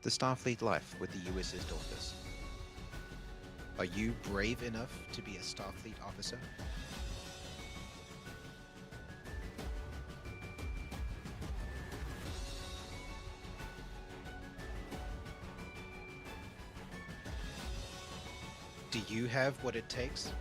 The Starfleet life with the USS Dauntless. Are you brave enough to be a Starfleet officer? Do you have what it takes?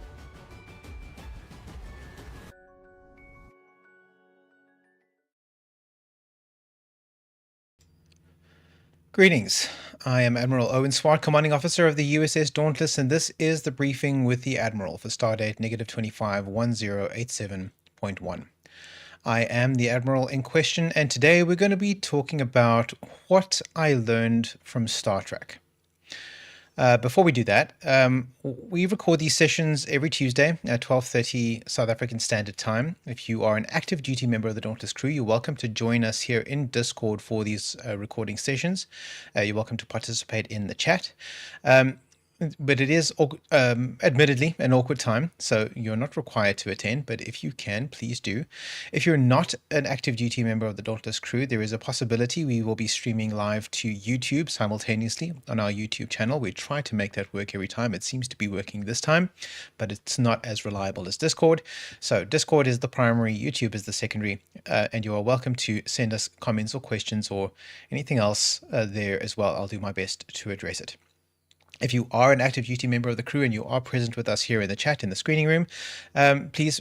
Greetings. I am Admiral Swart, Commanding Officer of the USS Dauntless, and this is the briefing with the Admiral for Stardate -251087.1. I am the Admiral in question, and today we're going to be talking about what I learned from Star Trek. Before we do that, we record these sessions every Tuesday at 12:30 South African Standard Time. If you are an active duty member of the Dauntless crew, you're welcome to join us here in Discord for these recording sessions. You're welcome to participate in the chat. But it is admittedly an awkward time, so you're not required to attend, but if you can, please do. If you're not an active duty member of the Dauntless crew, there is a possibility we will be streaming live to YouTube simultaneously on our YouTube channel. We try to make that work every time. It seems to be working this time, but it's not as reliable as Discord. So Discord is the primary, YouTube is the secondary, and you are welcome to send us comments or questions or anything else there as well. I'll do my best to address it. If you are an active duty member of the crew and you are present with us here in the chat in the screening room, please,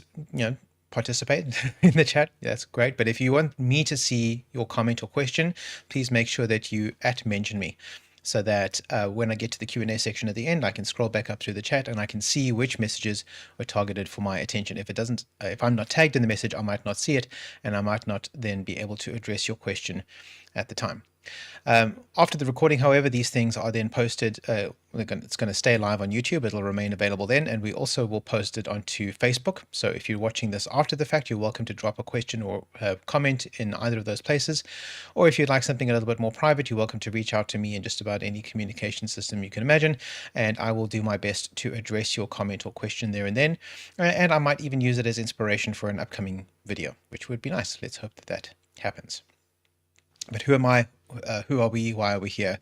participate in the chat. That's great. But if you want me to see your comment or question, please make sure that you mention me, so that when I get to the Q&A section at the end, I can scroll back up through the chat and I can see which messages were targeted for my attention. If it doesn't, if I'm not tagged in the message, I might not see it, and I might not then be able to address your question at the time. After the recording, however, these things are then posted. It's going to stay live on YouTube. It'll remain available then, and we also will post it onto Facebook. So if you're watching this after the fact, you're welcome to drop a question or comment in either of those places. Or if you'd like something a little bit more private, you're welcome to reach out to me in just about any communication system you can imagine, and I will do my best to address your comment or question there and then. And I might even use it as inspiration for an upcoming video, which would be nice. Let's hope that that happens. But who am I? Who are we? Why are we here?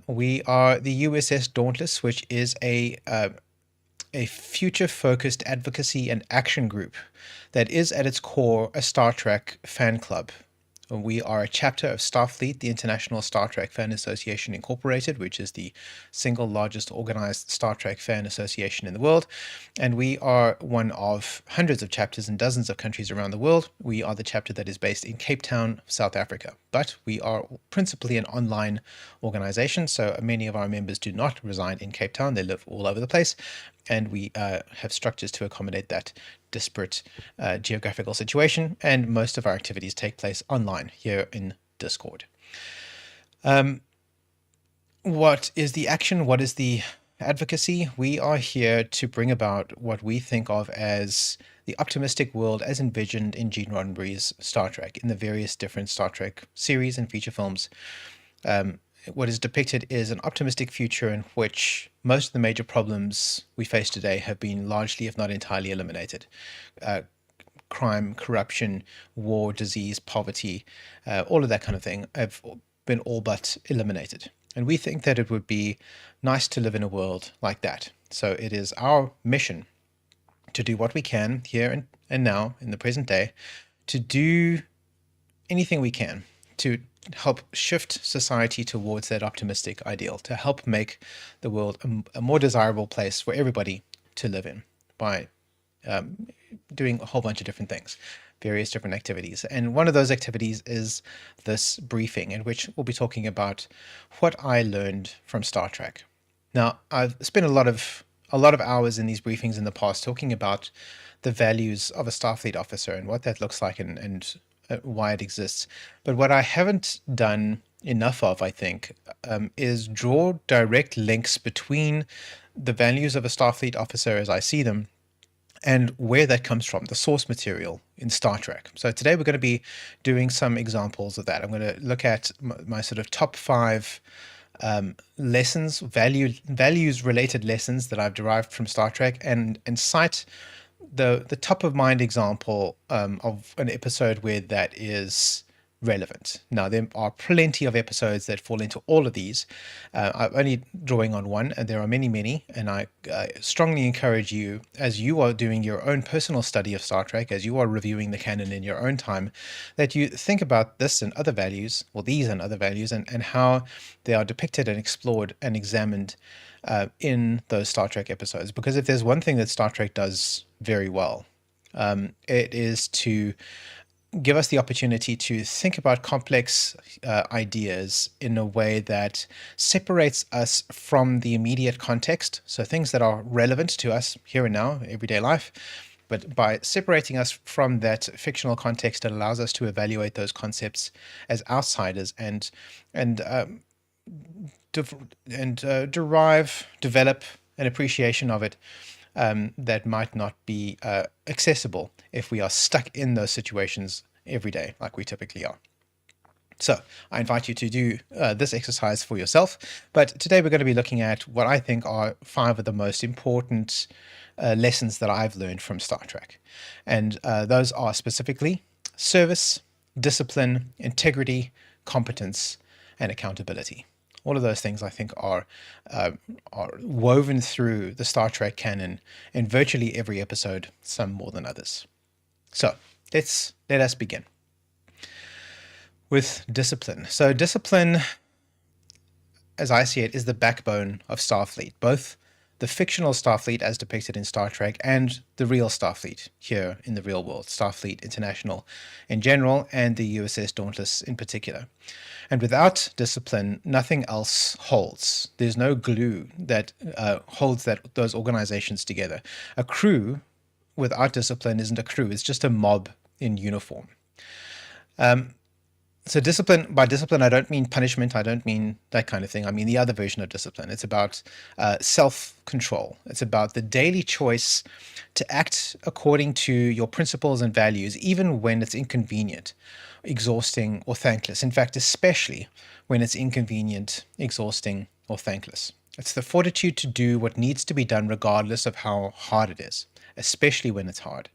We are the USS Dauntless, which is a future-focused advocacy and action group that is at its core a Star Trek fan club. We are a chapter of Starfleet, the International Star Trek Fan Association Incorporated, which is the single largest organized Star Trek fan association in the world. And we are one of hundreds of chapters in dozens of countries around the world. We are the chapter that is based in Cape Town, South Africa. But we are principally an online organization, so many of our members do not reside in Cape Town. They live all over the place, and we have structures to accommodate that disparate geographical situation, and most of our activities take place online here in Discord. What is the action? What is the advocacy? We are here to bring about what we think of as the optimistic world as envisioned in Gene Roddenberry's Star Trek, in the various different Star Trek series and feature films. What is depicted is an optimistic future in which most of the major problems we face today have been largely, if not entirely, eliminated. Crime, corruption, war, disease, poverty, all of that kind of thing have been all but eliminated. And we think that it would be nice to live in a world like that. So it is our mission to do what we can here and now, in the present day, to do anything we can to help shift society towards that optimistic ideal, to help make the world a more desirable place for everybody to live in by doing a whole bunch of different things, various different activities. And one of those activities is this briefing, in which we'll be talking about what I learned from Star Trek. Now, I've spent a lot of hours in these briefings in the past talking about the values of a Starfleet officer and what that looks like and why it exists. But what I haven't done enough of, I think, is draw direct links between the values of a Starfleet officer as I see them and where that comes from, the source material in Star Trek. So today we're going to be doing some examples of that. I'm going to look at my sort of top 5 lessons, values-related lessons that I've derived from Star Trek, and cite the top of mind example of an episode where that is relevant. Now, there are plenty of episodes that fall into all of these. I'm only drawing on one, and there are many, many. And I strongly encourage you, as you are doing your own personal study of Star Trek, as you are reviewing the canon in your own time, that you think about this and other values, or these and other values, and how they are depicted and explored and examined in those Star Trek episodes. Because if there's one thing that Star Trek does very well, it is to give us the opportunity to think about complex ideas in a way that separates us from the immediate context. So things that are relevant to us here and now, everyday life. But by separating us from that fictional context, it allows us to evaluate those concepts as outsiders and develop an appreciation of it that might not be accessible if we are stuck in those situations every day, like we typically are. So I invite you to do this exercise for yourself. But today we're going to be looking at what I think are 5 of the most important lessons that I've learned from Star Trek. And those are specifically service, discipline, integrity, competence, and accountability. All of those things I think are woven through the Star Trek canon in virtually every episode, some more than others. So let us begin with discipline. So discipline, as I see it, is the backbone of Starfleet, both the fictional Starfleet as depicted in Star Trek and the real Starfleet here in the real world, Starfleet International in general and the USS Dauntless in particular. And without discipline, nothing else holds. There's no glue that holds those organizations together. A crew without discipline isn't a crew, it's just a mob in uniform. So discipline, by discipline, I don't mean punishment. I don't mean that kind of thing. I mean the other version of discipline. It's about self-control. It's about the daily choice to act according to your principles and values, even when it's inconvenient, exhausting, or thankless. In fact, especially when it's inconvenient, exhausting, or thankless. It's the fortitude to do what needs to be done regardless of how hard it is, especially when it's hard.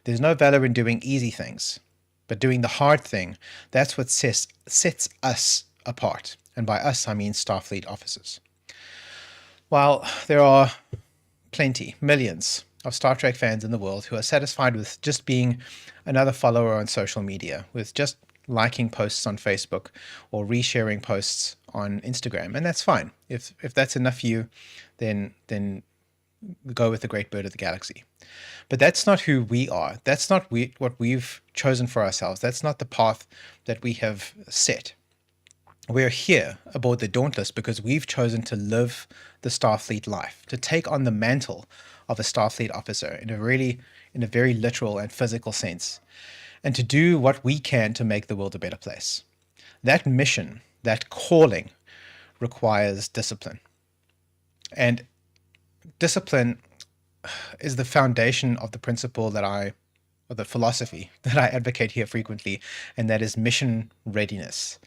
There's no valor in doing easy things. But doing the hard thing, that's what sets us apart. And by us, I mean Starfleet officers. While there are millions of Star Trek fans in the world who are satisfied with just being another follower on social media, with just liking posts on Facebook or resharing posts on Instagram, and that's fine. If that's enough for you, then go with the great bird of the galaxy. But that's not who we are. That's not what we've chosen for ourselves. That's not the path that we have set. We're here aboard the Dauntless because we've chosen to live the Starfleet life, to take on the mantle of a Starfleet officer in a very literal and physical sense, and to do what we can to make the world a better place. That mission, that calling, requires discipline. And discipline is the foundation of the principle or the philosophy that I advocate here frequently, and that is mission readiness.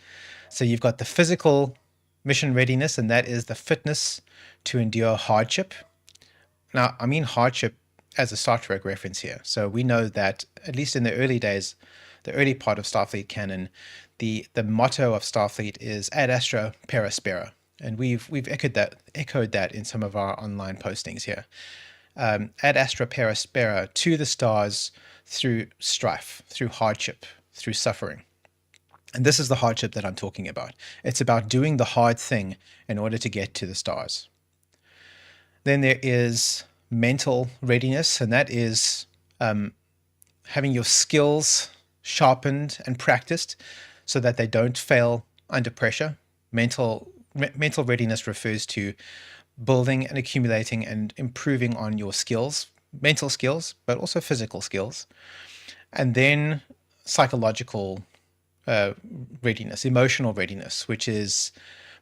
So you've got the physical mission readiness, and that is the fitness to endure hardship. Now, I mean hardship as a Star Trek reference here. So we know that, at least in the early days, the early part of Starfleet canon, the motto of Starfleet is Ad Astra Per Aspera. And we've echoed that in some of our online postings here. Ad Astra Per Aspera, to the stars through strife, through hardship, through suffering. And this is the hardship that I'm talking about. It's about doing the hard thing in order to get to the stars. Then there is mental readiness, and that is having your skills sharpened and practiced so that they don't fail under pressure. Mental readiness refers to building and accumulating and improving on your skills, mental skills, but also physical skills. And then psychological readiness, emotional readiness, which is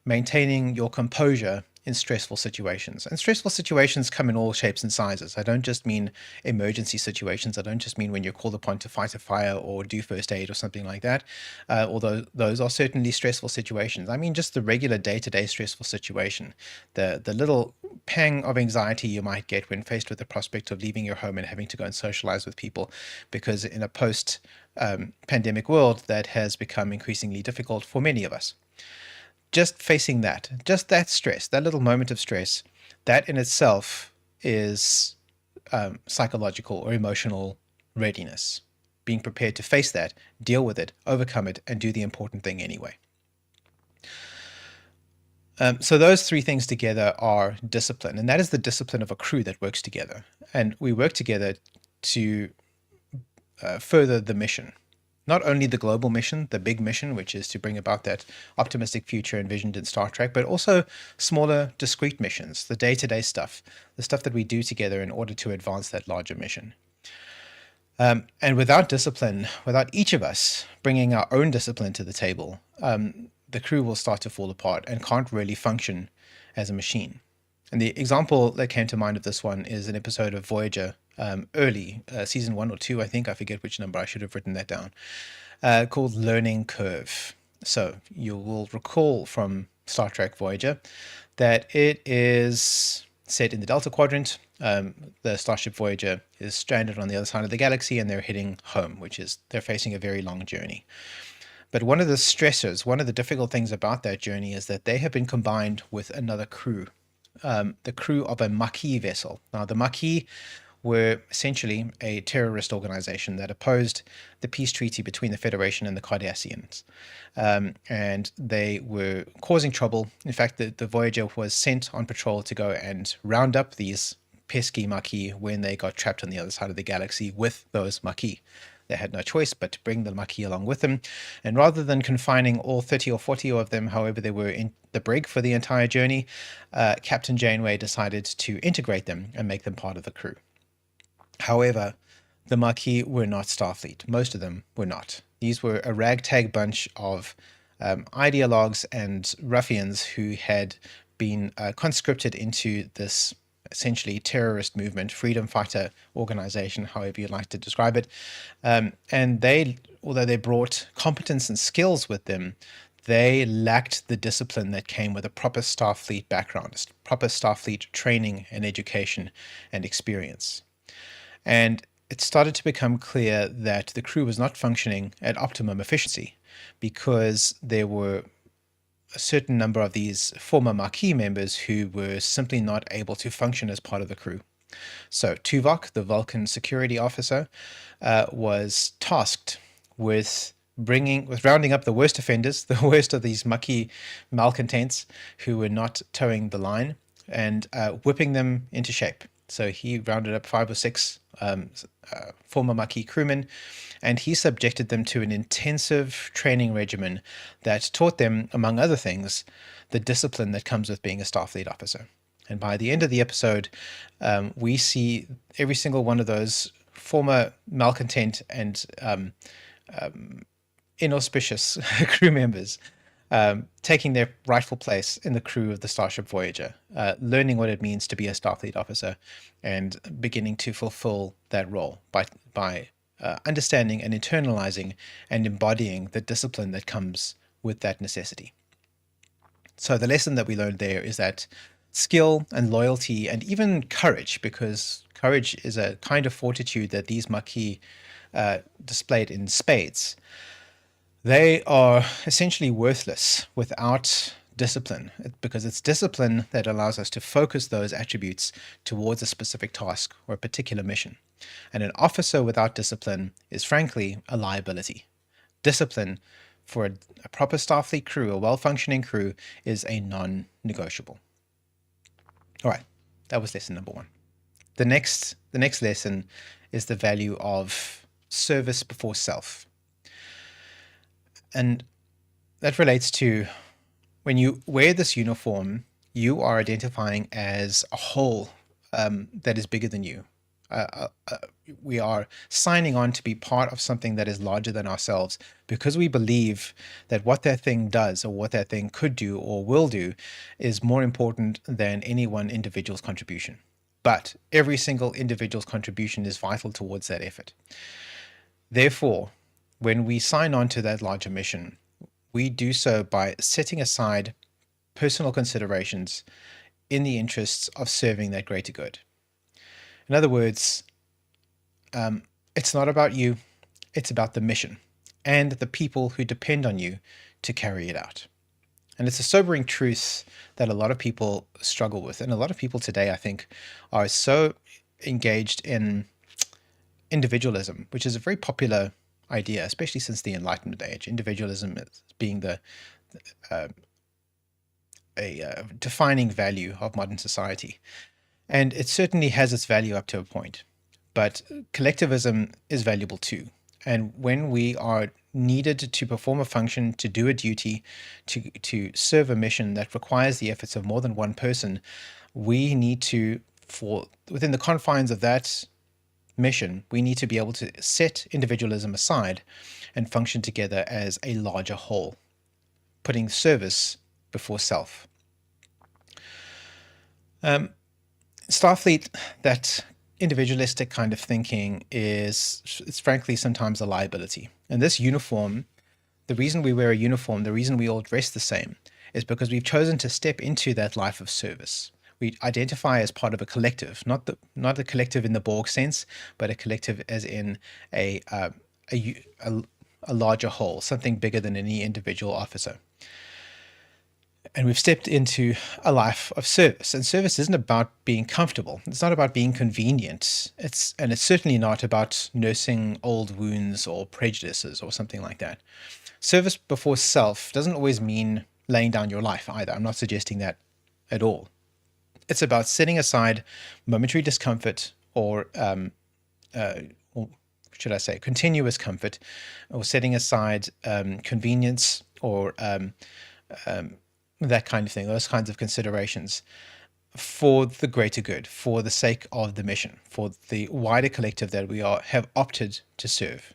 maintaining your composure in stressful situations. And stressful situations come in all shapes and sizes. I don't just mean emergency situations. I don't just mean when you're called upon to fight a fire or do first aid or something like that, although those are certainly stressful situations. I mean just the regular day-to-day stressful situation, the little pang of anxiety you might get when faced with the prospect of leaving your home and having to go and socialize with people, because in a post-pandemic world, that has become increasingly difficult for many of us. Just facing that, just that stress, that little moment of stress, that in itself is psychological or emotional readiness. Being prepared to face that, deal with it, overcome it, and do the important thing anyway. So those three things together are discipline, and that is the discipline of a crew that works together. And we work together to further the mission. Not only the global mission, the big mission, which is to bring about that optimistic future envisioned in Star Trek, but also smaller, discrete missions, the day-to-day stuff, the stuff that we do together in order to advance that larger mission. And without discipline, without each of us bringing our own discipline to the table, the crew will start to fall apart and can't really function as a machine. And the example that came to mind of this one is an episode of Voyager, early, season 1 or 2, I think. I forget which number. I should have written that down. Called Learning Curve. So you will recall from Star Trek Voyager that it is set in the Delta Quadrant. The Starship Voyager is stranded on the other side of the galaxy and they're heading home, which is they're facing a very long journey. But one of the stressors, one of the difficult things about that journey is that they have been combined with another crew, the crew of a Maquis vessel. Now, the Maquis were essentially a terrorist organization that opposed the peace treaty between the Federation and the Cardassians. And they were causing trouble. In fact, the Voyager was sent on patrol to go and round up these pesky Maquis when they got trapped on the other side of the galaxy with those Maquis. They had no choice but to bring the Maquis along with them. And rather than confining all 30 or 40 of them, however they were in the brig for the entire journey, Captain Janeway decided to integrate them and make them part of the crew. However, the Maquis were not Starfleet. Most of them were not. These were a ragtag bunch of ideologues and ruffians who had been conscripted into this essentially terrorist movement, freedom fighter organization, however you like to describe it. And they, although they brought competence and skills with them, they lacked the discipline that came with a proper Starfleet background, proper Starfleet training and education and experience. And it started to become clear that the crew was not functioning at optimum efficiency because there were a certain number of these former Maquis members who were simply not able to function as part of the crew. So Tuvok, the Vulcan security officer, was tasked with rounding up the worst offenders, the worst of these Maquis malcontents who were not towing the line, and whipping them into shape. So he rounded up 5 or 6 former Maquis crewmen, and he subjected them to an intensive training regimen that taught them, among other things, the discipline that comes with being a Starfleet officer. And by the end of the episode, we see every single one of those former malcontent and inauspicious crew members taking their rightful place in the crew of the Starship Voyager, learning what it means to be a Starfleet officer and beginning to fulfill that role by understanding and internalizing and embodying the discipline that comes with that necessity. So the lesson that we learned there is that skill and loyalty and even courage, because courage is a kind of fortitude that these Maquis displayed in spades, they are essentially worthless without discipline, because it's discipline that allows us to focus those attributes towards a specific task or a particular mission. And an officer without discipline is frankly a liability. Discipline for a proper Starfleet crew, a well-functioning crew, is a non-negotiable. All right, that was lesson number 1. The next lesson is the value of service before self. And that relates to when you wear this uniform, you are identifying as a whole that is bigger than you. we are signing on to be part of something that is larger than ourselves because we believe that what that thing does or what that thing could do or will do is more important than any one individual's contribution. But every single individual's contribution is vital towards that effort. Therefore, when we sign on to that larger mission, we do so by setting aside personal considerations in the interests of serving that greater good. In other words, it's not about you, it's about the mission and the people who depend on you to carry it out. And it's a sobering truth that a lot of people struggle with. And a lot of people today, I think, are so engaged in individualism, which is a very popular idea, especially since the Enlightenment age. Individualism is being a defining value of modern society. And it certainly has its value up to a point. But collectivism is valuable too. And when we are needed to perform a function, to do a duty, to serve a mission that requires the efforts of more than one person, we need to, within the confines of that mission, we need to be able to set individualism aside and function together as a larger whole, putting service before self. Starfleet, that individualistic kind of thinking it's frankly sometimes a liability. And this uniform, the reason we wear a uniform, the reason we all dress the same, is because we've chosen to step into that life of service. We identify as part of a collective, not a collective in the Borg sense, but a collective as in a larger whole, something bigger than any individual officer. And we've stepped into a life of service. And service isn't about being comfortable. It's not about being convenient. It's certainly not about nursing old wounds or prejudices or something like that. Service before self doesn't always mean laying down your life either. I'm not suggesting that at all. It's about setting aside momentary discomfort or should I say continuous comfort, or setting aside convenience or that kind of thing, those kinds of considerations for the greater good, for the sake of the mission, for the wider collective that we have opted to serve.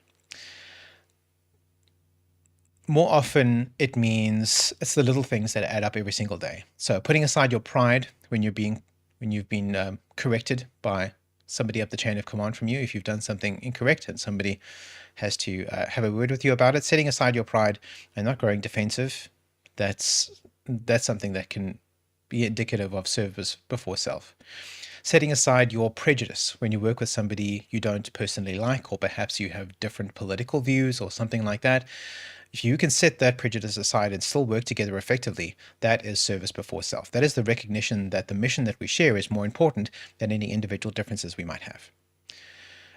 More often, it means it's the little things that add up every single day. So putting aside your pride when you've been corrected by somebody up the chain of command from you, if you've done something incorrect and somebody has to have a word with you about it, setting aside your pride and not growing defensive, that's something that can be indicative of service before self. Setting aside your prejudice when you work with somebody you don't personally like, or perhaps you have different political views or something like that. If you can set that prejudice aside and still work together effectively, that is service before self. That is the recognition that the mission that we share is more important than any individual differences we might have.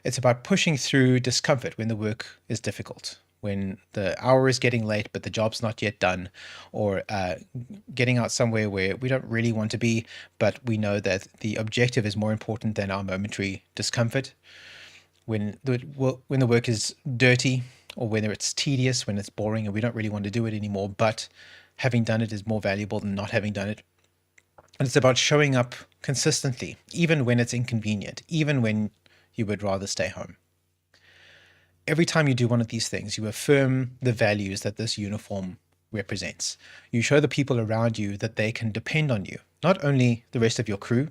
It's about pushing through discomfort when the work is difficult, when the hour is getting late but the job's not yet done, or getting out somewhere where we don't really want to be, but we know that the objective is more important than our momentary discomfort. When the work is dirty, or whether it's tedious, when it's boring and we don't really want to do it anymore, but having done it is more valuable than not having done it. And it's about showing up consistently, even when it's inconvenient, even when you would rather stay home. Every time you do one of these things, you affirm the values that this uniform represents. You show the people around you that they can depend on you, not only the rest of your crew,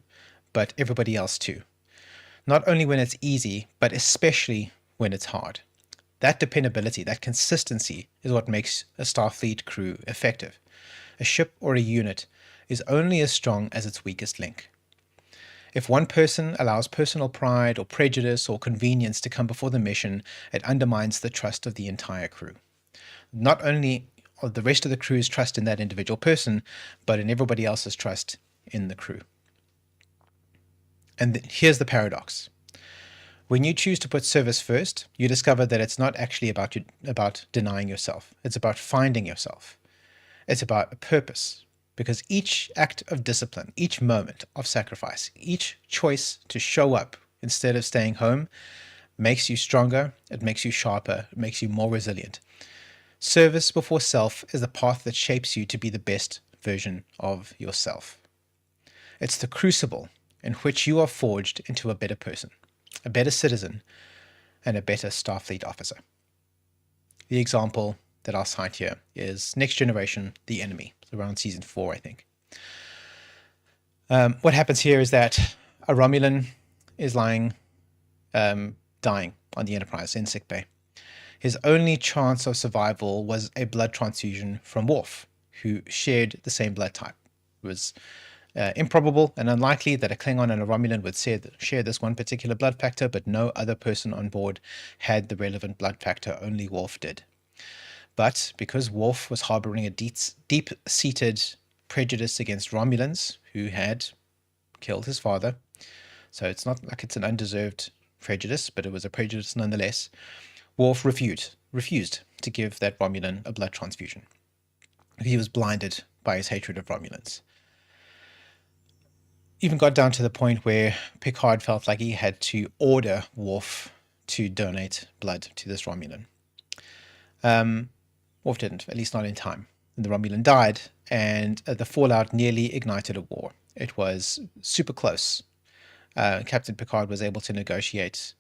but everybody else too. Not only when it's easy, but especially when it's hard. That dependability, that consistency is what makes a Starfleet crew effective. A ship or a unit is only as strong as its weakest link. If one person allows personal pride or prejudice or convenience to come before the mission, it undermines the trust of the entire crew. Not only of the rest of the crew's trust in that individual person, but in everybody else's trust in the crew. And here's the paradox. When you choose to put service first, you discover that it's not actually about denying yourself. It's about finding yourself. It's about a purpose. Because each act of discipline, each moment of sacrifice, each choice to show up instead of staying home makes you stronger, it makes you sharper, it makes you more resilient. Service before self is the path that shapes you to be the best version of yourself. It's the crucible in which you are forged into a better person. a better citizen, and a better Starfleet officer. The example that I'll cite here is Next Generation, The Enemy, around season 4, I think. What happens here is that a Romulan is lying, dying on the Enterprise in sickbay. His only chance of survival was a blood transfusion from Worf, who shared the same blood type. It was improbable and unlikely that a Klingon and a Romulan would share this one particular blood factor, but no other person on board had the relevant blood factor, only Worf did. But because Worf was harboring a deep-seated prejudice against Romulans who had killed his father, so it's not like it's an undeserved prejudice, but it was a prejudice nonetheless, Worf refused to give that Romulan a blood transfusion. He was blinded by his hatred of Romulans. Even got down to the point where Picard felt like he had to order Worf to donate blood to this Romulan. Worf didn't, at least not in time. And the Romulan died, and the fallout nearly ignited a war. It was super close. Captain Picard was able to negotiate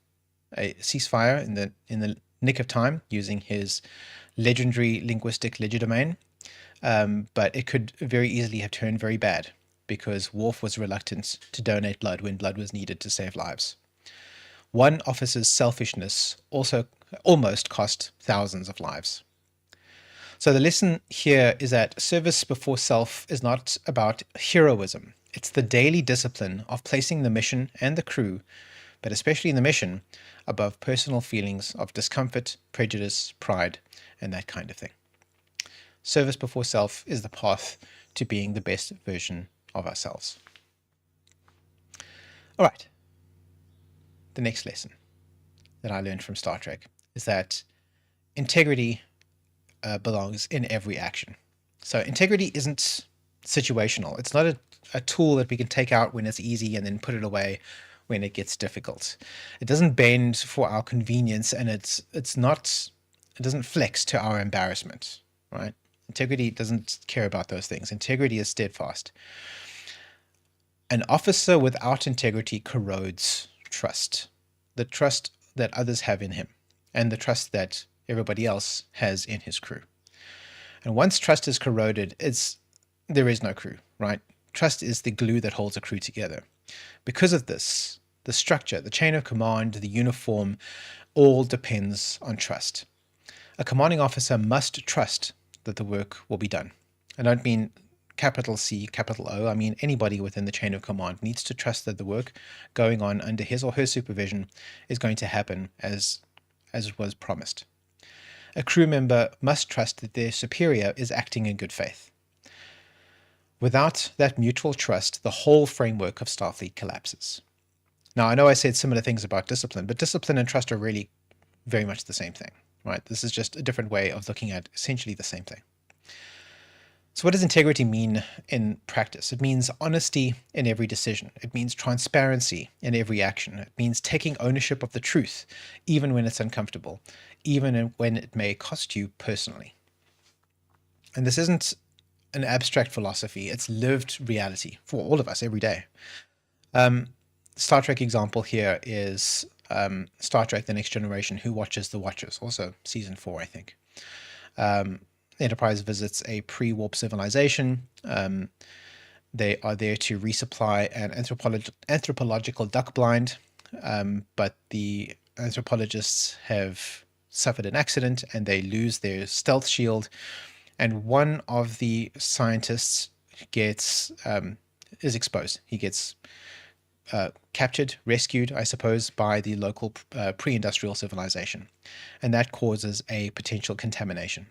a ceasefire in the nick of time using his legendary linguistic legerdemain, but it could very easily have turned very bad because Worf was reluctant to donate blood when blood was needed to save lives. One officer's selfishness also almost cost thousands of lives. So the lesson here is that service before self is not about heroism. It's the daily discipline of placing the mission and the crew, but especially the mission, above personal feelings of discomfort, prejudice, pride, and that kind of thing. Service before self is the path to being the best version of ourselves. All right. The next lesson that I learned from Star Trek is that integrity belongs in every action. So integrity isn't situational. It's not a tool that we can take out when it's easy and then put it away when it gets difficult. It doesn't bend for our convenience, and it doesn't flex to our embarrassment, right? Integrity doesn't care about those things. Integrity is steadfast. An officer without integrity corrodes trust. The trust that others have in him, and the trust that everybody else has in his crew. And once trust is corroded, there is no crew, right? Trust is the glue that holds a crew together. Because of this, the structure, the chain of command, the uniform, all depends on trust. A commanding officer must trust that the work will be done. I don't mean capital C, capital O. I mean anybody within the chain of command needs to trust that the work going on under his or her supervision is going to happen as it was promised. A crew member must trust that their superior is acting in good faith. Without that mutual trust, the whole framework of Starfleet collapses. Now, I know I said similar things about discipline, but discipline and trust are really very much the same thing, right? This is just a different way of looking at essentially the same thing. So what does integrity mean in practice? It means honesty in every decision. It means transparency in every action. It means taking ownership of the truth, even when it's uncomfortable, even when it may cost you personally. And this isn't an abstract philosophy. It's lived reality for all of us every day. Star Trek example here is Star Trek The Next Generation, Who Watches the Watchers, also season 4, I think. The Enterprise visits a pre-warp civilization. They are there to resupply an anthropological duck blind, but the anthropologists have suffered an accident and they lose their stealth shield. And one of the scientists is exposed. He gets captured, rescued, I suppose, by the local pre-industrial civilization. And that causes a potential contamination.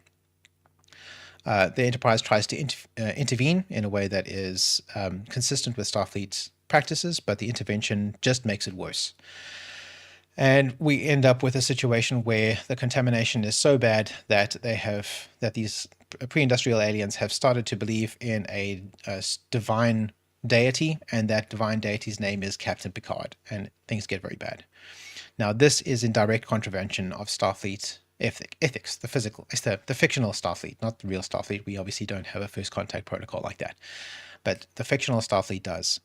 The Enterprise tries to intervene in a way that is consistent with Starfleet's practices, but the intervention just makes it worse. And we end up with a situation where the contamination is so bad that these pre-industrial aliens have started to believe in a divine deity, and that divine deity's name is Captain Picard, and things get very bad. Now, this is in direct contravention of Starfleet ethics, the fictional Starfleet, not the real Starfleet. We obviously don't have a first contact protocol like that, but the fictional Starfleet does.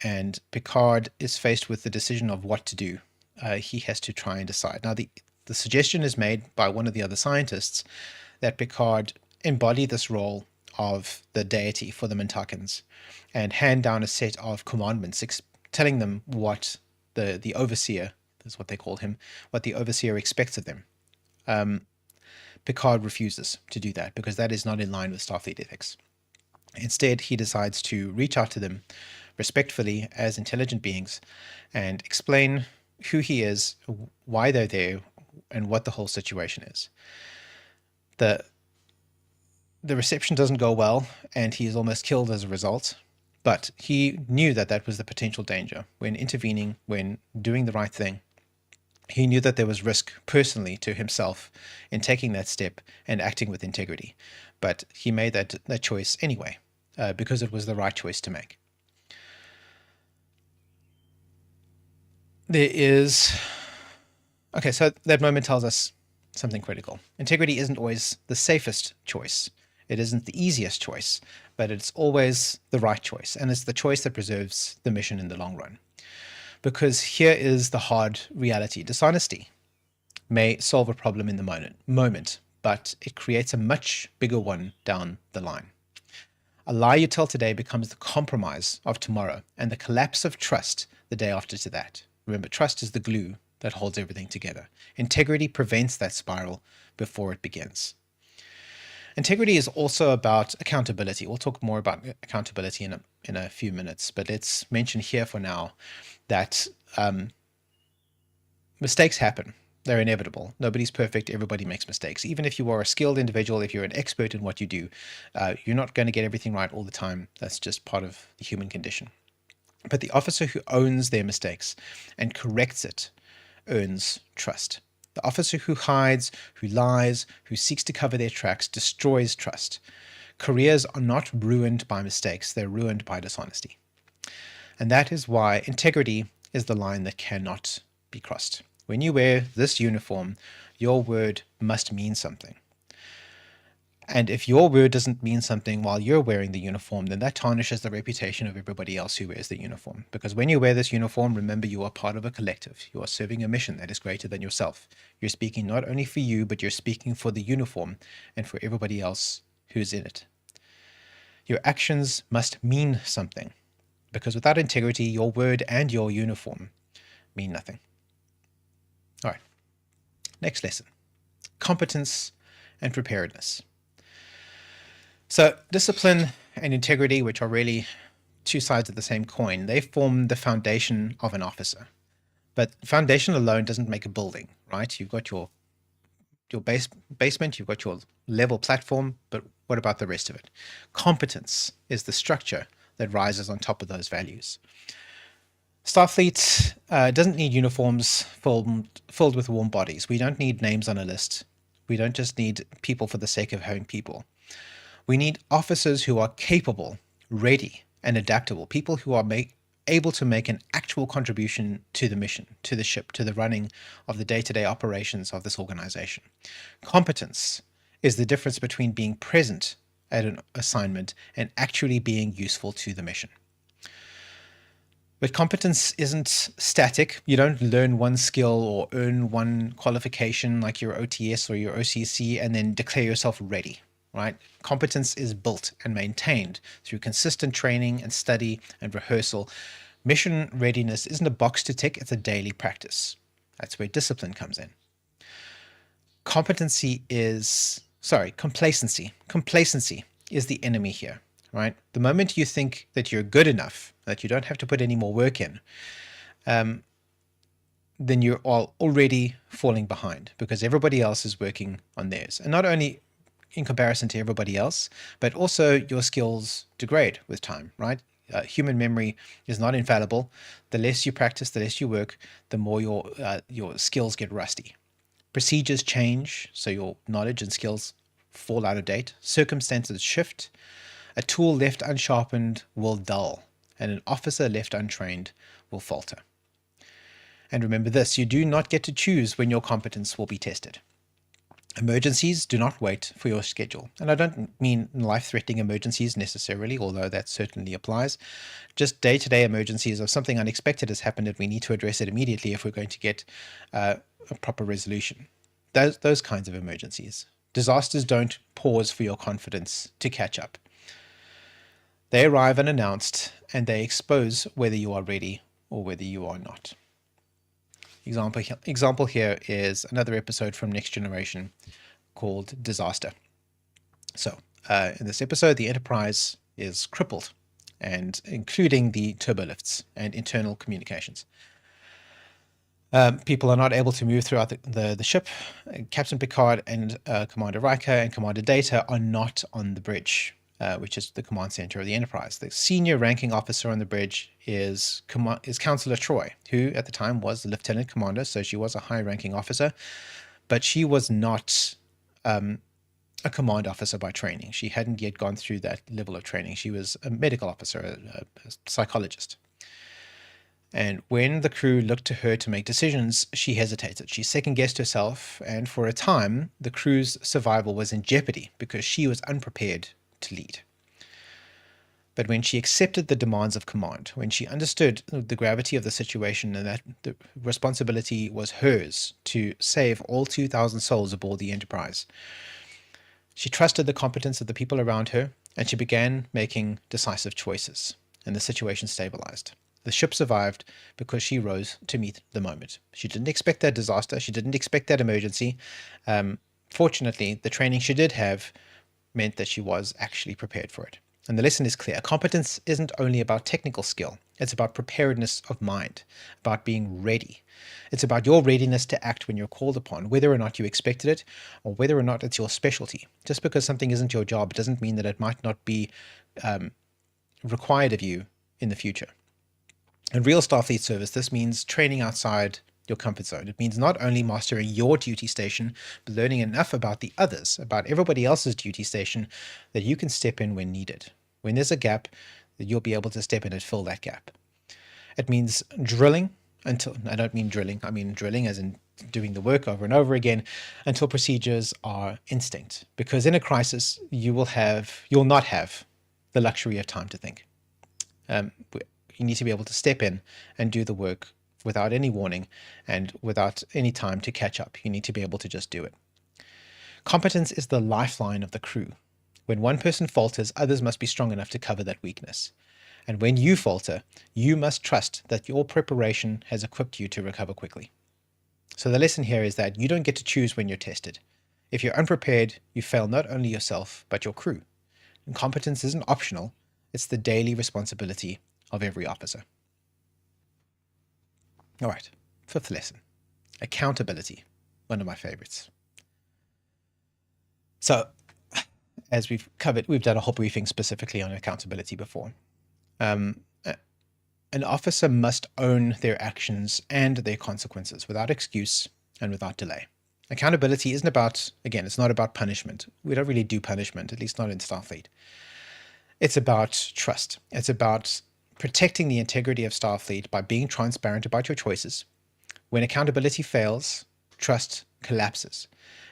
And Picard is faced with the decision of what to do he has to try and decide. Now, the suggestion is made by one of the other scientists that Picard embody this role of the deity for the Mintakans and hand down a set of commandments telling them what the overseer, is what they call him, what the overseer expects of them. Picard refuses to do that because that is not in line with Starfleet ethics. Instead, he decides to reach out to them respectfully as intelligent beings and explain who he is, why they're there, and what the whole situation is. The reception doesn't go well, and he is almost killed as a result. But he knew that that was the potential danger. When intervening, when doing the right thing, he knew that there was risk personally to himself in taking that step and acting with integrity. But he made that choice anyway, because it was the right choice to make. There is... Okay, so that moment tells us something critical. Integrity isn't always the safest choice. It isn't the easiest choice, but it's always the right choice, and it's the choice that preserves the mission in the long run. Because here is the hard reality. Dishonesty may solve a problem in the moment, but it creates a much bigger one down the line. A lie you tell today becomes the compromise of tomorrow, and the collapse of trust the day after to that. Remember, trust is the glue that holds everything together. Integrity prevents that spiral before it begins. Integrity is also about accountability. We'll talk more about accountability in a few minutes, but let's mention here for now that mistakes happen. They're inevitable. Nobody's perfect. Everybody makes mistakes. Even if you are a skilled individual, if you're an expert in what you do, you're not going to get everything right all the time. That's just part of the human condition. But the officer who owns their mistakes and corrects it earns trust. The officer who hides, who lies, who seeks to cover their tracks destroys trust. Careers are not ruined by mistakes, they're ruined by dishonesty. And that is why integrity is the line that cannot be crossed. When you wear this uniform, your word must mean something. And if your word doesn't mean something while you're wearing the uniform, then that tarnishes the reputation of everybody else who wears the uniform. Because when you wear this uniform, remember you are part of a collective. You are serving a mission that is greater than yourself. You're speaking not only for you, but you're speaking for the uniform and for everybody else who's in it. Your actions must mean something. Because without integrity, your word and your uniform mean nothing. All right. Next lesson. Competence and preparedness. So discipline and integrity, which are really two sides of the same coin, they form the foundation of an officer. But foundation alone doesn't make a building, right? You've got your basement, you've got your level platform, but what about the rest of it? Competence is the structure that rises on top of those values. Starfleet doesn't need uniforms filled with warm bodies. We don't need names on a list. We don't just need people for the sake of having people. We need officers who are capable, ready, and adaptable, people who are able to make an actual contribution to the mission, to the ship, to the running of the day-to-day operations of this organization. Competence is the difference between being present at an assignment and actually being useful to the mission. But competence isn't static. You don't learn one skill or earn one qualification like your OTS or your OCC and then declare yourself ready. Right? Competence is built and maintained through consistent training and study and rehearsal. Mission readiness isn't a box to tick, it's a daily practice. That's where discipline comes in. Complacency is the enemy here, right? The moment you think that you're good enough, that you don't have to put any more work in, then you're already falling behind because everybody else is working on theirs. And not only in comparison to everybody else, but also your skills degrade with time, right? Human memory is not infallible. The less you practice, the less you work, the more your skills get rusty. Procedures change, so your knowledge and skills fall out of date. Circumstances shift. A tool left unsharpened will dull, and an officer left untrained will falter. And remember this, you do not get to choose when your competence will be tested. Emergencies do not wait for your schedule. And I don't mean life-threatening emergencies necessarily, although that certainly applies. Just day-to-day emergencies of something unexpected has happened and we need to address it immediately if we're going to get a proper resolution. Those kinds of emergencies. Disasters don't pause for your confidence to catch up. They arrive unannounced and they expose whether you are ready or whether you are not. Example here is another episode from Next Generation called Disaster. So in this episode, the Enterprise is crippled, and including the turbolifts and internal communications. People are not able to move throughout the ship. Captain Picard and Commander Riker and Commander Data are not on the bridge, which is the command center of the Enterprise. The senior ranking officer on the bridge is Counselor Troy, who at the time was the lieutenant commander, so she was a high-ranking officer, but she was not a command officer by training. She hadn't yet gone through that level of training. She was a medical officer, a psychologist. And when the crew looked to her to make decisions, she hesitated. She second-guessed herself, and for a time, the crew's survival was in jeopardy because she was unprepared to lead. But when she accepted the demands of command, when she understood the gravity of the situation and that the responsibility was hers to save all 2,000 souls aboard the Enterprise, she trusted the competence of the people around her, and she began making decisive choices, and the situation stabilized. The ship survived because she rose to meet the moment. She didn't expect that disaster. She didn't expect that emergency. Fortunately, the training she did have meant that she was actually prepared for it. And the lesson is clear. Competence isn't only about technical skill. It's about preparedness of mind, about being ready. It's about your readiness to act when you're called upon, whether or not you expected it or whether or not it's your specialty. Just because something isn't your job doesn't mean that it might not be required of you in the future. In real Starfleet service, this means training outside your comfort zone. It means not only mastering your duty station, but learning enough about the others, about everybody else's duty station, that you can step in when needed. When there's a gap, that you'll be able to step in and fill that gap. It means drilling until, I don't mean drilling, I mean drilling as in doing the work over and over again until procedures are instinct. Because in a crisis, you'll not have the luxury of time to think. You need to be able to step in and do the work without any warning and without any time to catch up. You need to be able to just do it. Competence is the lifeline of the crew. When one person falters, others must be strong enough to cover that weakness. And when you falter, you must trust that your preparation has equipped you to recover quickly. So the lesson here is that you don't get to choose when you're tested. If you're unprepared, you fail not only yourself, but your crew. And competence isn't optional. It's the daily responsibility of every officer. All right, fifth lesson, accountability, one of my favorites. So, as we've covered, we've done a whole briefing specifically on accountability before. An officer must own their actions and their consequences without excuse and without delay. Accountability isn't about, again, it's not about punishment. We don't really do punishment, at least not in Starfleet. It's about trust. It's about protecting the integrity of Starfleet by being transparent about your choices. When accountability fails, trust collapses.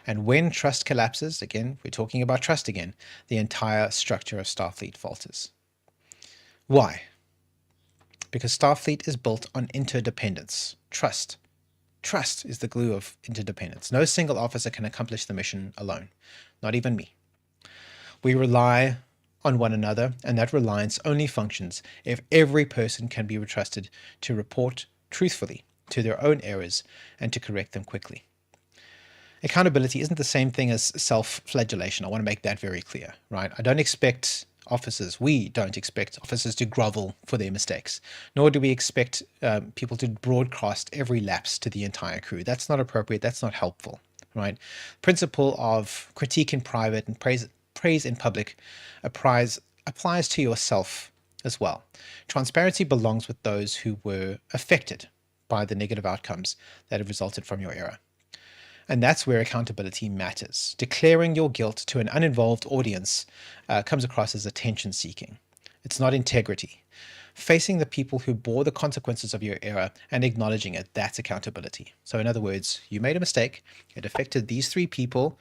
And when trust collapses, again, we're talking about trust again, the entire structure of Starfleet falters. Why? Because Starfleet is built on interdependence. Trust. Trust is the glue of interdependence. No single officer can accomplish the mission alone, not even me. We rely on one another, and that reliance only functions if every person can be trusted to report truthfully to their own errors and to correct them quickly. Accountability isn't the same thing as self-flagellation. I want to make that very clear, right? We don't expect officers to grovel for their mistakes, nor do we expect people to broadcast every lapse to the entire crew. That's not appropriate. That's not helpful, right? Principle of critique in private and praise in public applies to yourself as well. Transparency belongs with those who were affected by the negative outcomes that have resulted from your error. And that's where accountability matters. Declaring your guilt to an uninvolved audience comes across as attention-seeking. It's not integrity. Facing the people who bore the consequences of your error and acknowledging it, that's accountability. So in other words, you made a mistake, it affected these 3 people,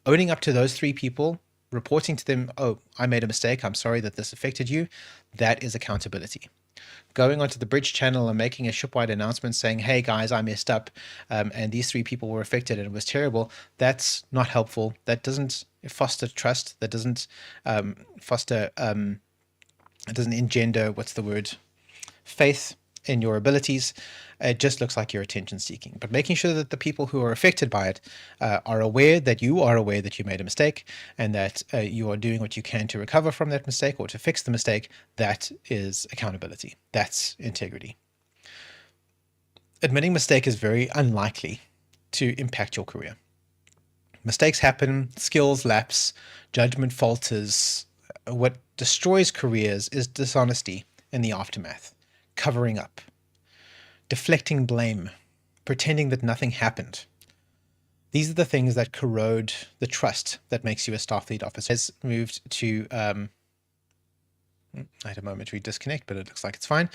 owning up to those 3 people, reporting to them, oh, I made a mistake, I'm sorry that this affected you, that is accountability. Going onto the bridge channel and making a shipwide announcement saying, hey guys, I messed up, and these 3 people were affected and it was terrible, that's not helpful. That doesn't foster trust. That doesn't foster, it doesn't engender, what's the word, faith in your abilities. It just looks like you're attention seeking. But making sure that the people who are affected by it are aware that you made a mistake, and that you are doing what you can to recover from that mistake or to fix the mistake, that is accountability. That's integrity. Admitting mistake is very unlikely to impact your career. Mistakes happen, skills lapse, judgment falters. What destroys careers is dishonesty in the aftermath, covering up, deflecting blame, pretending that nothing happened. These are the things that corrode the trust that makes you a Starfleet officer. Has moved to, I had a momentary disconnect, but it looks like it's fine.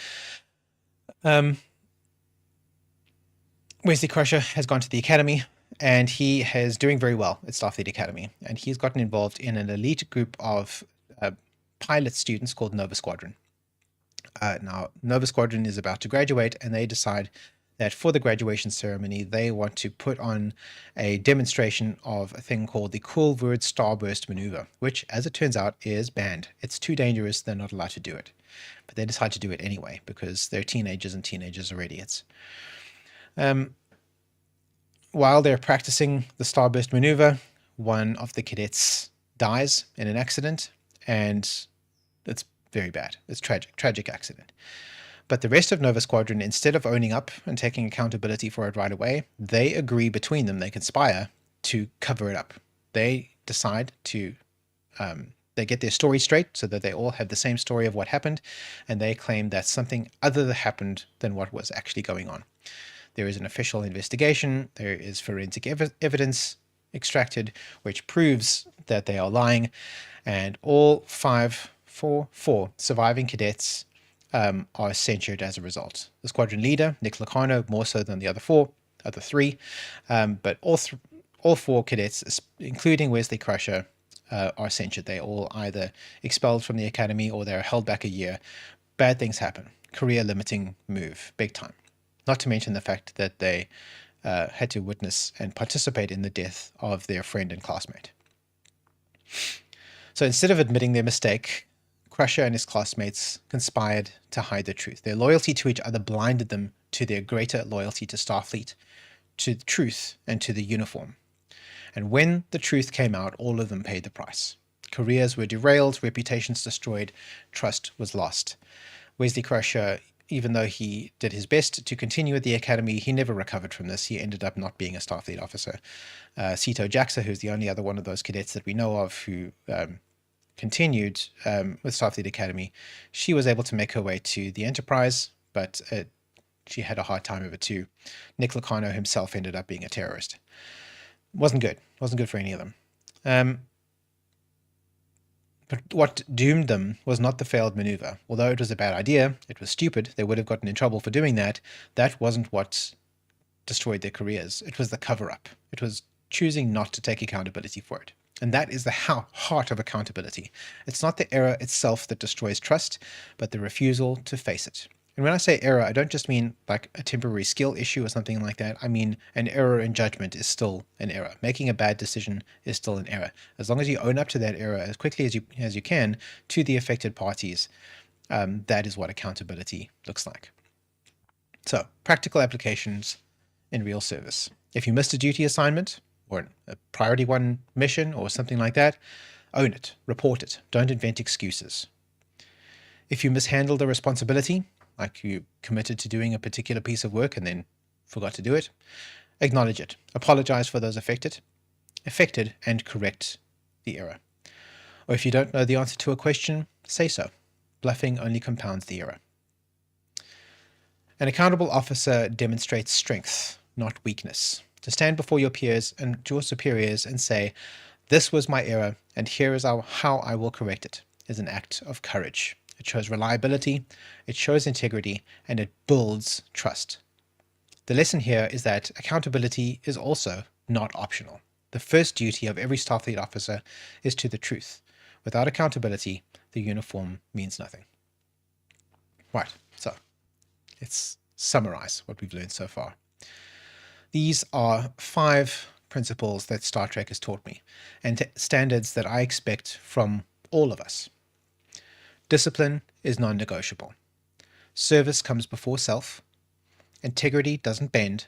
Wesley Crusher has gone to the Academy, and he is doing very well at Starfleet Academy. And he's gotten involved in an elite group of pilot students called Nova Squadron. Now, Nova Squadron is about to graduate, and they decide that for the graduation ceremony, they want to put on a demonstration of a thing called the Cool Word Starburst Maneuver, which, as it turns out, is banned. It's too dangerous. They're not allowed to do it. But they decide to do it anyway, because they're teenagers, and teenagers are idiots. While they're practicing the Starburst Maneuver, one of the cadets dies in an accident, and it's very bad. It's tragic accident. But the rest of Nova Squadron, instead of owning up and taking accountability for it right away, they agree between them, they conspire to cover it up. They decide to, they get their story straight so that they all have the same story of what happened, and they claim that something other happened than what was actually going on. There is an official investigation, there is forensic evidence extracted, which proves that they are lying, and all four surviving cadets are censured as a result. The squadron leader, Nick Locarno, more so than the other three, but all 4 cadets, including Wesley Crusher, are censured. They all either expelled from the academy or they're held back a year. Bad things happen. Career limiting move, big time. Not to mention the fact that they had to witness and participate in the death of their friend and classmate. So instead of admitting their mistake, Crusher and his classmates conspired to hide the truth. Their loyalty to each other blinded them to their greater loyalty to Starfleet, to the truth, and to the uniform. And when the truth came out, all of them paid the price. Careers were derailed, reputations destroyed, trust was lost. Wesley Crusher, even though he did his best to continue at the Academy, he never recovered from this. He ended up not being a Starfleet officer. Sito Jaxa, who's the only other one of those cadets that we know of who continued with Starfleet Academy, she was able to make her way to the Enterprise, but she had a hard time of it too. Nick Locarno himself ended up being a terrorist. Wasn't good for any of them. But what doomed them was not the failed maneuver. Although it was a bad idea, it was stupid, they would have gotten in trouble for doing that, that wasn't what destroyed their careers. It was the cover-up. It was choosing not to take accountability for it. And that is the heart of accountability. It's not the error itself that destroys trust, but the refusal to face it. And when I say error, I don't just mean like a temporary skill issue or something like that. I mean an error in judgment is still an error. Making a bad decision is still an error. As long as you own up to that error as quickly as you can to the affected parties, that is what accountability looks like. So, practical applications in real service. If you missed a duty assignment, or a priority 1 mission or something like that, own it, report it, don't invent excuses. If you mishandled a responsibility, like you committed to doing a particular piece of work and then forgot to do it, acknowledge it, apologize for those affected, and correct the error. Or if you don't know the answer to a question, say so. Bluffing only compounds the error. An accountable officer demonstrates strength, not weakness. To stand before your peers and your superiors and say, this was my error and here is how I will correct it, is an act of courage. It shows reliability, it shows integrity, and it builds trust. The lesson here is that accountability is also not optional. The first duty of every Starfleet officer is to the truth. Without accountability, the uniform means nothing. Right, so let's summarize what we've learned so far. These are 5 principles that Star Trek has taught me, and standards that I expect from all of us. Discipline is non-negotiable. Service comes before self. Integrity doesn't bend.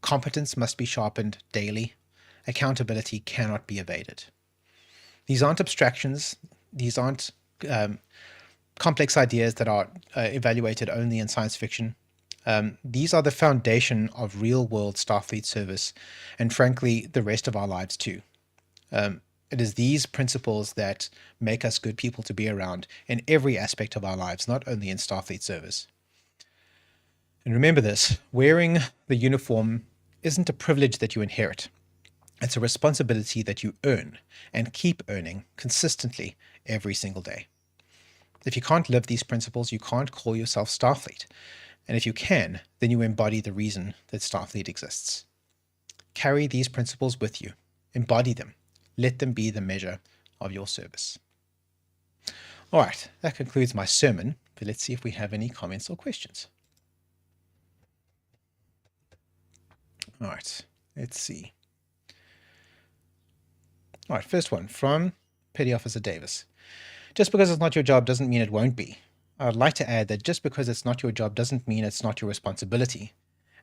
Competence must be sharpened daily. Accountability cannot be evaded. These aren't abstractions. These aren't complex ideas that are evaluated only in science fiction. These are the foundation of real-world Starfleet service, and frankly, the rest of our lives too. It is these principles that make us good people to be around in every aspect of our lives, not only in Starfleet service. And remember this, wearing the uniform isn't a privilege that you inherit. It's a responsibility that you earn and keep earning consistently every single day. If you can't live these principles, you can't call yourself Starfleet. And if you can, then you embody the reason that Starfleet exists. Carry these principles with you. Embody them. Let them be the measure of your service. All right, that concludes my sermon, but let's see if we have any comments or questions. All right, let's see. All right, first one from Petty Officer Davis. Just because it's not your job doesn't mean it won't be. I'd like to add that just because it's not your job doesn't mean it's not your responsibility.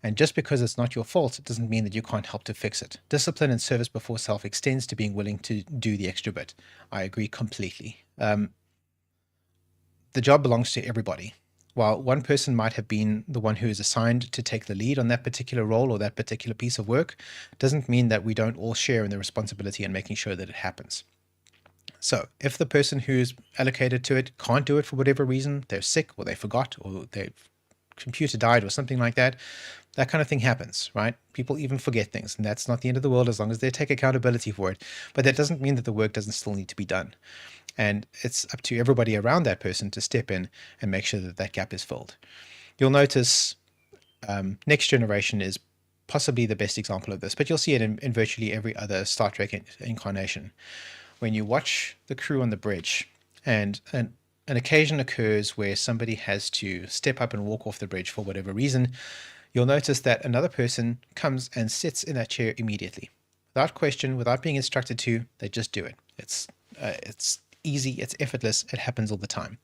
And just because it's not your fault, it doesn't mean that you can't help to fix it. Discipline and service before self extends to being willing to do the extra bit. I agree completely. The job belongs to everybody. While one person might have been the one who is assigned to take the lead on that particular role or that particular piece of work, doesn't mean that we don't all share in the responsibility in making sure that it happens. So if the person who's allocated to it can't do it for whatever reason, they're sick or they forgot or their computer died or something like that, that kind of thing happens, right? People even forget things, and that's not the end of the world as long as they take accountability for it. But that doesn't mean that the work doesn't still need to be done. And it's up to everybody around that person to step in and make sure that that gap is filled. You'll notice Next Generation is possibly the best example of this, but you'll see it in virtually every other Star Trek incarnation. When you watch the crew on the bridge and an occasion occurs where somebody has to step up and walk off the bridge for whatever reason, you'll notice that another person comes and sits in that chair immediately. Without question, without being instructed to, they just do it. It's easy, it's effortless, it happens all the time.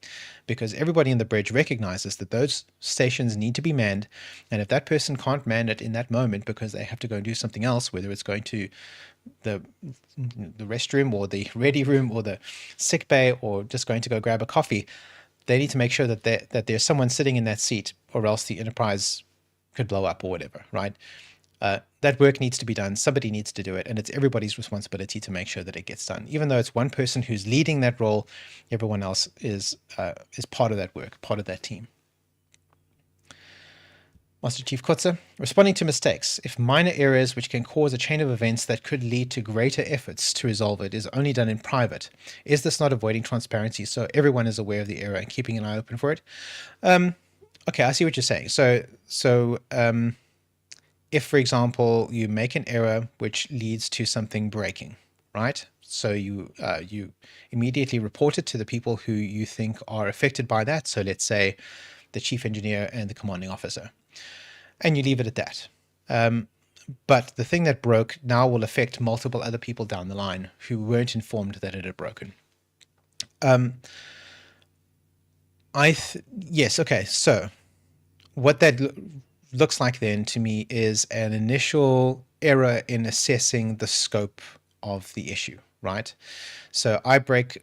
Because everybody in the bridge recognizes that those stations need to be manned, and if that person can't man it in that moment because they have to go and do something else, whether it's going to the restroom or the ready room or the sick bay or just going to go grab a coffee, they need to make sure that there's someone sitting in that seat, or else the Enterprise could blow up or whatever, right? That work needs to be done. Somebody needs to do it, and it's everybody's responsibility to make sure that it gets done. Even though it's one person who's leading that role, everyone else is part of that work, part of that team. Master Chief Kotze, responding to mistakes. If minor errors which can cause a chain of events that could lead to greater efforts to resolve it is only done in private, is this not avoiding transparency so everyone is aware of the error and keeping an eye open for it? Okay, I see what you're saying. So if, for example, you make an error which leads to something breaking, right? So you immediately report it to the people who you think are affected by that. So let's say the chief engineer and the commanding officer, and you leave it at that. But the thing that broke now will affect multiple other people down the line who weren't informed that it had broken. Yes, okay, so what that looks like then to me is an initial error in assessing the scope of the issue, right? So I break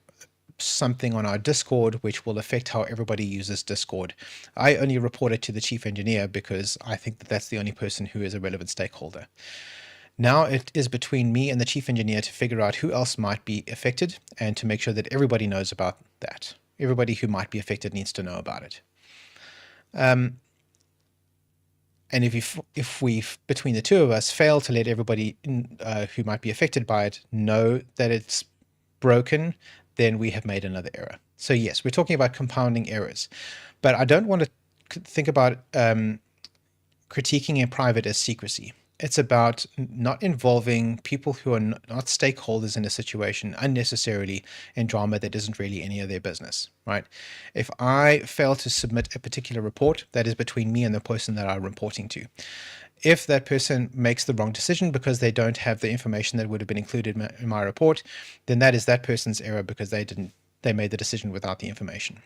something on our Discord which will affect how everybody uses Discord. I only report it to the chief engineer because I think that that's the only person who is a relevant stakeholder. Now it is between me and the chief engineer to figure out who else might be affected and to make sure that everybody knows about that. Everybody who might be affected needs to know about it. And if we, between the two of us, fail to let everybody who might be affected by it know that it's broken, then we have made another error. So yes, we're talking about compounding errors, but I don't want to think about critiquing in private as secrecy. It's about not involving people who are not stakeholders in a situation unnecessarily in drama that isn't really any of their business, right? If I fail to submit a particular report, that is between me and the person that I'm reporting to. If that person makes the wrong decision because they don't have the information that would have been included in my report, then that is that person's error because they made the decision without the information.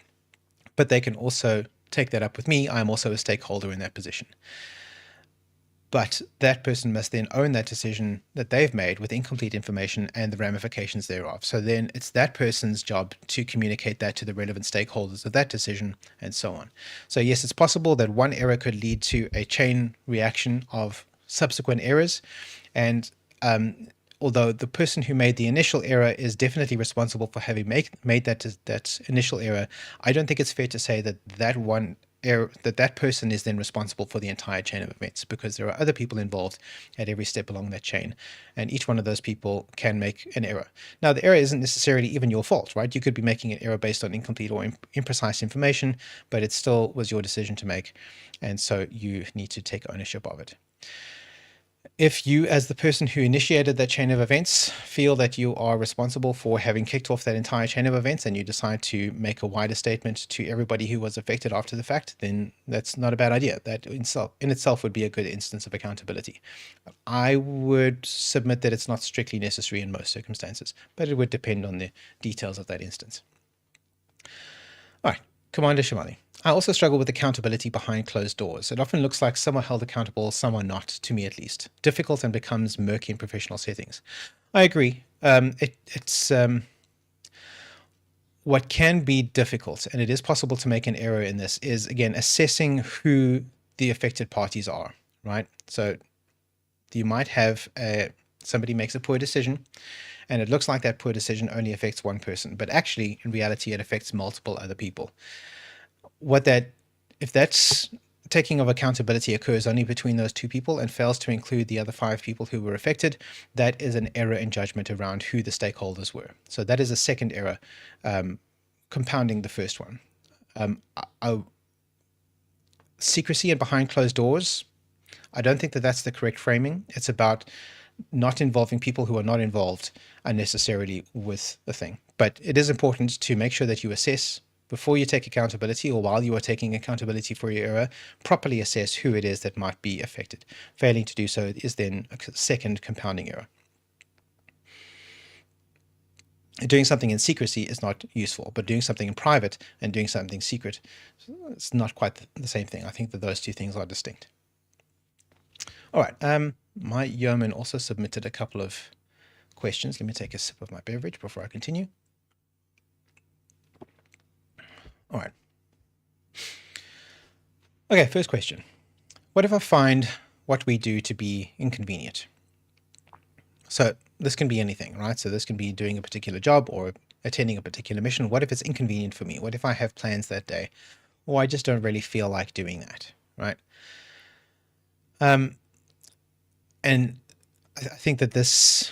But they can also take that up with me. I'm also a stakeholder in that position. But that person must then own that decision that they've made with incomplete information and the ramifications thereof. So then it's that person's job to communicate that to the relevant stakeholders of that decision and so on. So yes, it's possible that one error could lead to a chain reaction of subsequent errors. And although the person who made the initial error is definitely responsible for having made that initial error, I don't think it's fair to say that that person is then responsible for the entire chain of events, because there are other people involved at every step along that chain, and each one of those people can make an error. Now, the error isn't necessarily even your fault, right? You could be making an error based on incomplete or imprecise information, but it still was your decision to make, and so you need to take ownership of it. If you, as the person who initiated that chain of events, feel that you are responsible for having kicked off that entire chain of events and you decide to make a wider statement to everybody who was affected after the fact, then that's not a bad idea. That in itself would be a good instance of accountability. I would submit that it's not strictly necessary in most circumstances, but it would depend on the details of that instance. All right, Commander Shimali. I also struggle with accountability behind closed doors. It often looks like some are held accountable, some are not, to me at least. Difficult and becomes murky in professional settings. I agree. It's what can be difficult, and it is possible to make an error in this, is, again, assessing who the affected parties are, right? So you might have somebody makes a poor decision, and it looks like that poor decision only affects one person, but actually, in reality, it affects multiple other people. If that's taking of accountability occurs only between those two people and fails to include the other 5 people who were affected, that is an error in judgment around who the stakeholders were. So that is a second error, compounding the first one. Secrecy and behind closed doors, I don't think that that's the correct framing. It's about not involving people who are not involved unnecessarily with the thing. But it is important to make sure that you assess before you take accountability, or while you are taking accountability for your error, properly assess who it is that might be affected. Failing to do so is then a second compounding error. Doing something in secrecy is not useful, but doing something in private and doing something secret, it's not quite the same thing. I think that those two things are distinct. All right, my yeoman also submitted a couple of questions. Let me take a sip of my beverage before I continue. All right. Okay, first question. What if I find what we do to be inconvenient? So this can be anything, right? So this can be doing a particular job or attending a particular mission. What if it's inconvenient for me? What if I have plans that day, or I just don't really feel like doing that, right? And I think that this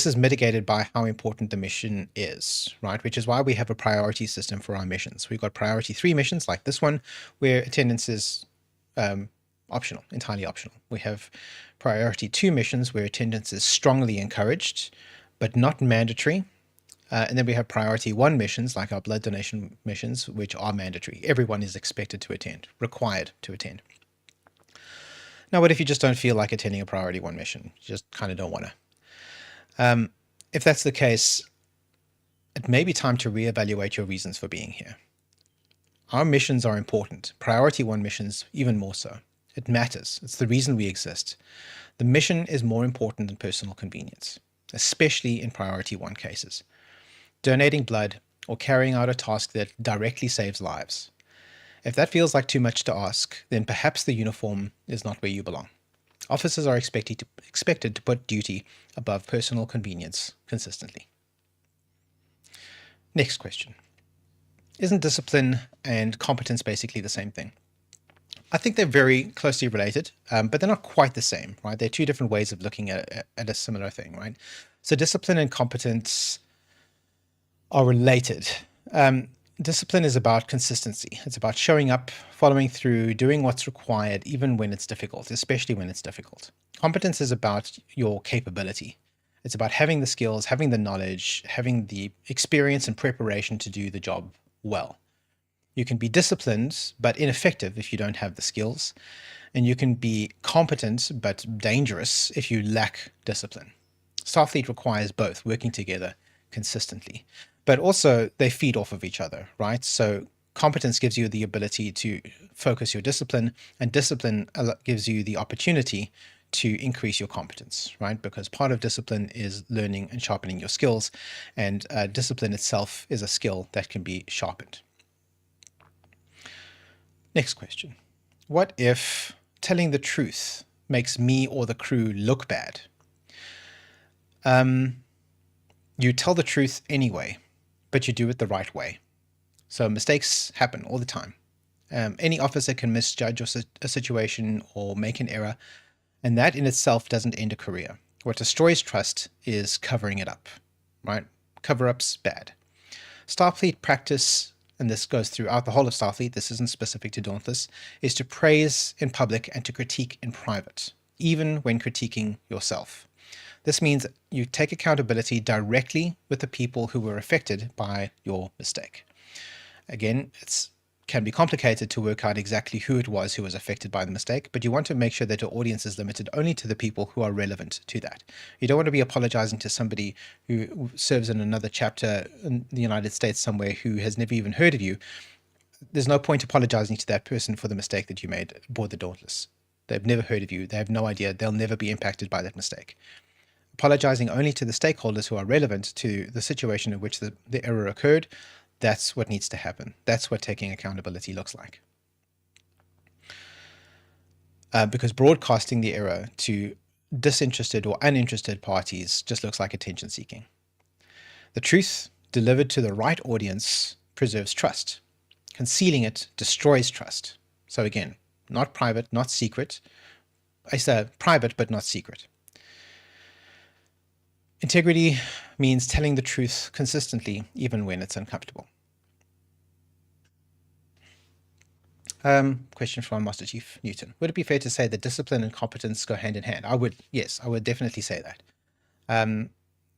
is mitigated by how important the mission is, right? Which is why we have a priority system for our missions. We've got priority 3 missions like this one, where attendance is optional, entirely optional. We have priority 2 missions where attendance is strongly encouraged, but not mandatory. And then we have priority 1 missions, like our blood donation missions, which are mandatory. Everyone is expected to attend, required to attend. Now, what if you just don't feel like attending a priority 1 mission? You just kind of don't want to. If that's the case, it may be time to reevaluate your reasons for being here. Our missions are important. Priority 1 missions, even more so. It matters. It's the reason we exist. The mission is more important than personal convenience, especially in priority 1 cases. Donating blood or carrying out a task that directly saves lives. If that feels like too much to ask, then perhaps the uniform is not where you belong. Officers are expected to put duty above personal convenience consistently. Next question. Isn't discipline and competence basically the same thing? I think they're very closely related, but they're not quite the same, right? They're 2 different ways of looking at a similar thing, right? So discipline and competence are related, Discipline is about consistency. It's about showing up, following through, doing what's required, even when it's difficult, especially when it's difficult. Competence is about your capability. It's about having the skills, having the knowledge, having the experience and preparation to do the job well. You can be disciplined but ineffective if you don't have the skills, and you can be competent but dangerous if you lack discipline. Starfleet requires both, working together consistently. But also they feed off of each other, right? So competence gives you the ability to focus your discipline, and discipline gives you the opportunity to increase your competence, right? Because part of discipline is learning and sharpening your skills, and discipline itself is a skill that can be sharpened. Next question. What if telling the truth makes me or the crew look bad? You tell the truth anyway, but you do it the right way. So mistakes happen all the time. Any officer can misjudge a situation or make an error, and that in itself doesn't end a career. What destroys trust is covering it up, right? Cover-up's bad. Starfleet practice, and this goes throughout the whole of Starfleet, this isn't specific to Dauntless, is to praise in public and to critique in private, even when critiquing yourself. This means you take accountability directly with the people who were affected by your mistake. Again, it can be complicated to work out exactly who it was who was affected by the mistake, but you want to make sure that your audience is limited only to the people who are relevant to that. You don't want to be apologizing to somebody who serves in another chapter in the United States somewhere who has never even heard of you. There's no point apologizing to that person for the mistake that you made aboard the Dauntless. They've never heard of you. They have no idea. They'll never be impacted by that mistake. Apologizing only to the stakeholders who are relevant to the situation in which the error occurred, that's what needs to happen. That's what taking accountability looks like. Because broadcasting the error to disinterested or uninterested parties just looks like attention seeking. The truth delivered to the right audience preserves trust. Concealing it destroys trust. So again, not private, not secret. I say private, but not secret. Integrity means telling the truth consistently, even when it's uncomfortable. Question from Master Chief Newton. Would it be fair to say that discipline and competence go hand in hand? Yes, I would definitely say that.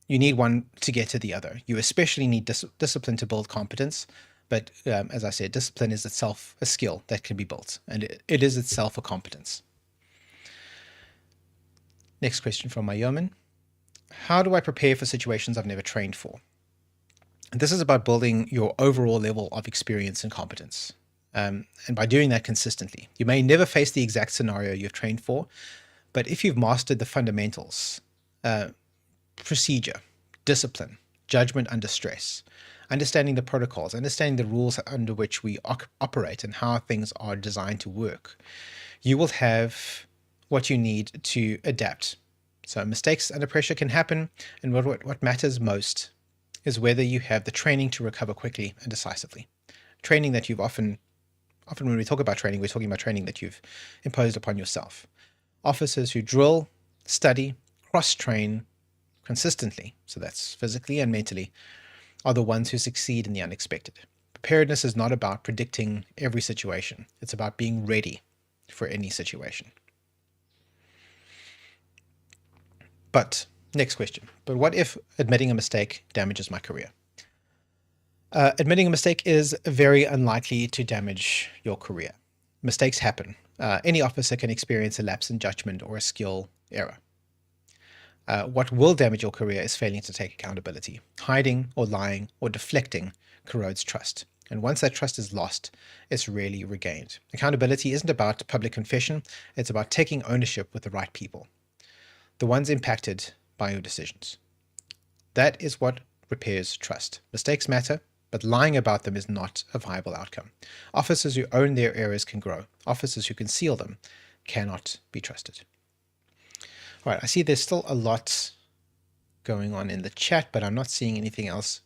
You need one to get to the other. You especially need discipline to build competence. But as I said, discipline is itself a skill that can be built, and it is itself a competence. Next question from Mayoman. How do I prepare for situations I've never trained for? And this is about building your overall level of experience and competence. And by doing that consistently, you may never face the exact scenario you've trained for, but if you've mastered the fundamentals, procedure, discipline, judgment under stress, understanding the protocols, understanding the rules under which we operate and how things are designed to work, you will have what you need to adapt. So mistakes under pressure can happen, and what matters most is whether you have the training to recover quickly and decisively. Training that you've often when we talk about training, we're talking about training that you've imposed upon yourself. Officers who drill, study, cross-train consistently, so that's physically and mentally, are the ones who succeed in the unexpected. Preparedness is not about predicting every situation. It's about being ready for any situation. But, next question. But what if admitting a mistake damages my career? Admitting a mistake is very unlikely to damage your career. Mistakes happen. Any officer can experience a lapse in judgment or a skill error. What will damage your career is failing to take accountability. Hiding or lying or deflecting corrodes trust. And once that trust is lost, it's rarely regained. Accountability isn't about public confession. It's about taking ownership with the right people, the ones impacted by your decisions. That is what repairs trust. Mistakes matter, but lying about them is not a viable outcome. Officers who own their errors can grow. Officers who conceal them cannot be trusted. All right, I see there's still a lot going on in the chat, but I'm not seeing anything else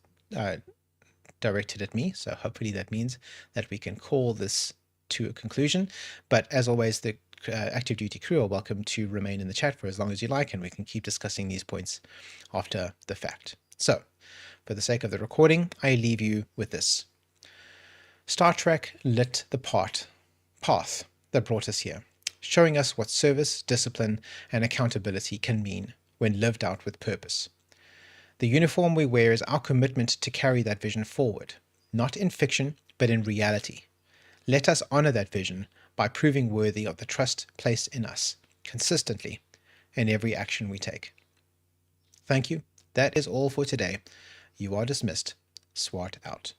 directed at me. So hopefully that means that we can call this to a conclusion. But as always, the active duty crew are welcome to remain in the chat for as long as you like, and we can keep discussing these points after the fact. So For the sake of the recording, I leave you with this. Star Trek lit the path that brought us here, showing us what service, discipline, and accountability can mean when lived out with purpose. The uniform we wear is our commitment to carry that vision forward, not in fiction, but in reality. Let us honor that vision by proving worthy of the trust placed in us, consistently, in every action we take. Thank you. That is all for today. You are dismissed. Swart out.